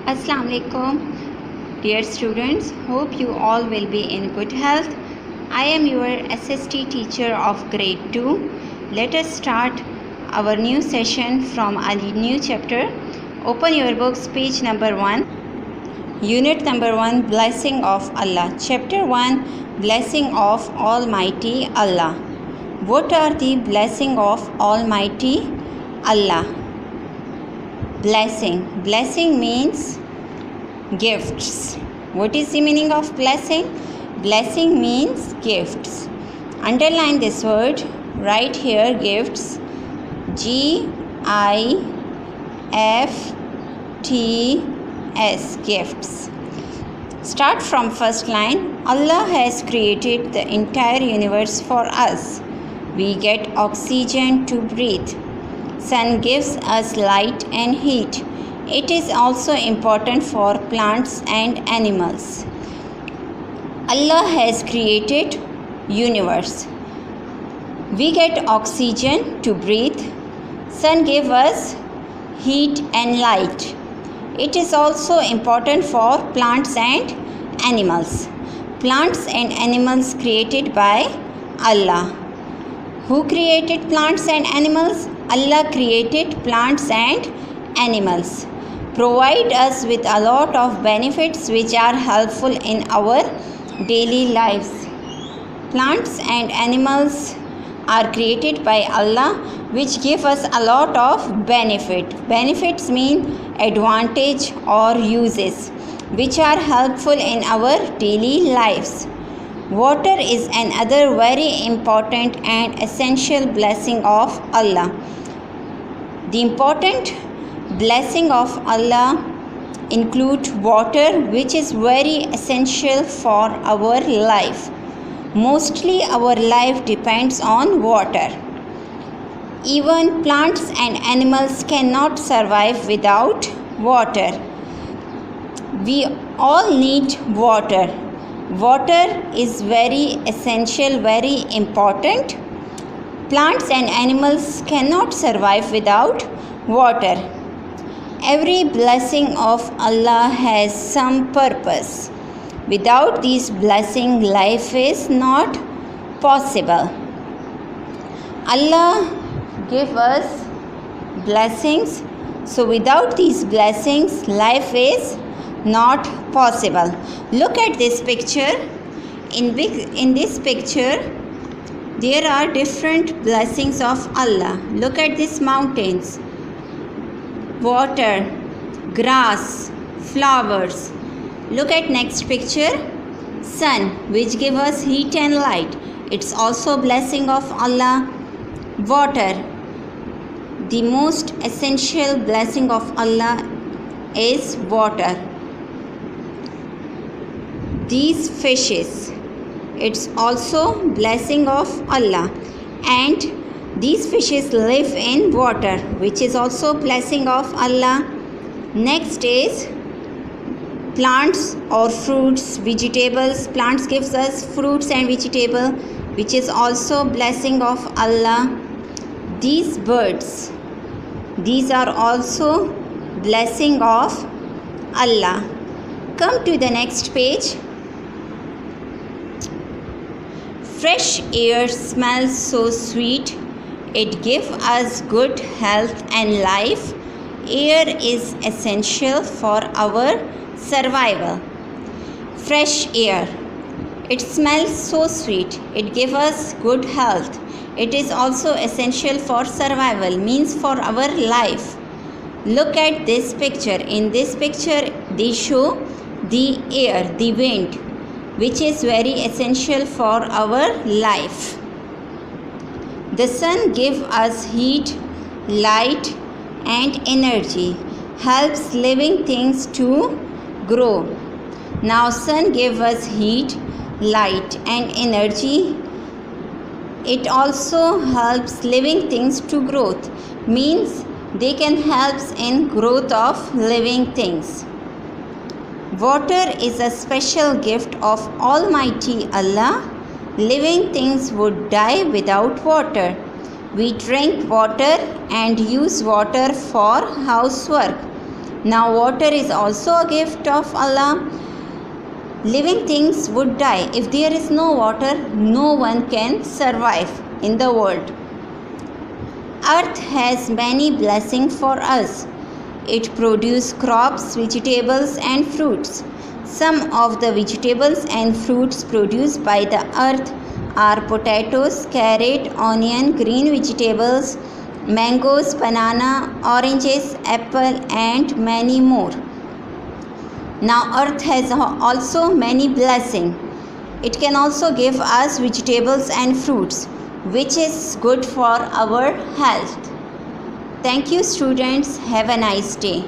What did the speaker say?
Assalamu alaikum, dear students. Hope you all will be in good health. I am your SST teacher of grade 2. Let us start our new session from a new chapter. Open your books, page number 1. Unit number 1, Blessing of Allah. Chapter 1, Blessing of Almighty Allah. What are the blessing of Almighty Allah? Blessing means gifts. What is the meaning of blessing? Blessing means gifts. Underline this word. Write here gifts. GIFTS, gifts. Start from first line. Allah has created the entire universe for us. We get oxygen to breathe. Sun gives us light and heat. It is also important for plants and animals. Allah has created universe. We get oxygen to breathe. Sun gives us heat and light. It is also important for plants and animals. Plants and animals created by Allah. Who created plants and animals? Allah created plants and animals. Provide us with a lot of benefits which are helpful in our daily lives. Plants and animals are created by Allah which give us a lot of benefit. Benefits mean advantage or uses which are helpful in our daily lives. Water is another very important and essential blessing of Allah. The important blessing of Allah include water, which is very essential for our life. Mostly our life depends on water. Even plants and animals cannot survive without water. We all need water. Water is very essential, very important. Plants and animals cannot survive without water. Every blessing of Allah has some purpose. Without this blessing, life is not possible. Allah give us blessings. So without these blessings, life is not possible. Look at this picture. In this picture, there are different blessings of Allah. Look at these mountains, water, grass, flowers. Look at next picture. Sun, which give us heat and light. It's also blessing of Allah. Water. The most essential blessing of Allah is water. These fishes, it's also blessing of Allah, and these fishes live in water, which is also blessing of Allah. Next is plants or fruits, vegetables. Plants gives us fruits and vegetable, which is also blessing of Allah. These birds, these are also blessing of Allah. Come to the next page. Fresh air smells so sweet. It gives us good health and life. Air is essential for our survival. Fresh air. It smells so sweet. It gives us good health. It is also essential for survival, means for our life. Look at this picture. In this picture, they show the air, the wind, which is very essential for our life. The sun gives us heat, light and energy, helps living things to grow. Now sun gives us heat, light and energy. It also helps living things to growth, means they can help in growth of living things. Water is a special gift of Almighty Allah. Living things would die without water. We drink water and use water for housework. Now, water is also a gift of Allah. Living things would die. If there is no water, no one can survive in the world. Earth has many blessings for us. It produces crops, vegetables, and fruits. Some of the vegetables and fruits produced by the earth are potatoes, carrot, onion, green vegetables, mangoes, banana, oranges, apple, and many more. Now, earth has also many blessings. It can also give us vegetables and fruits, which is good for our health. Thank you, students. Have a nice day.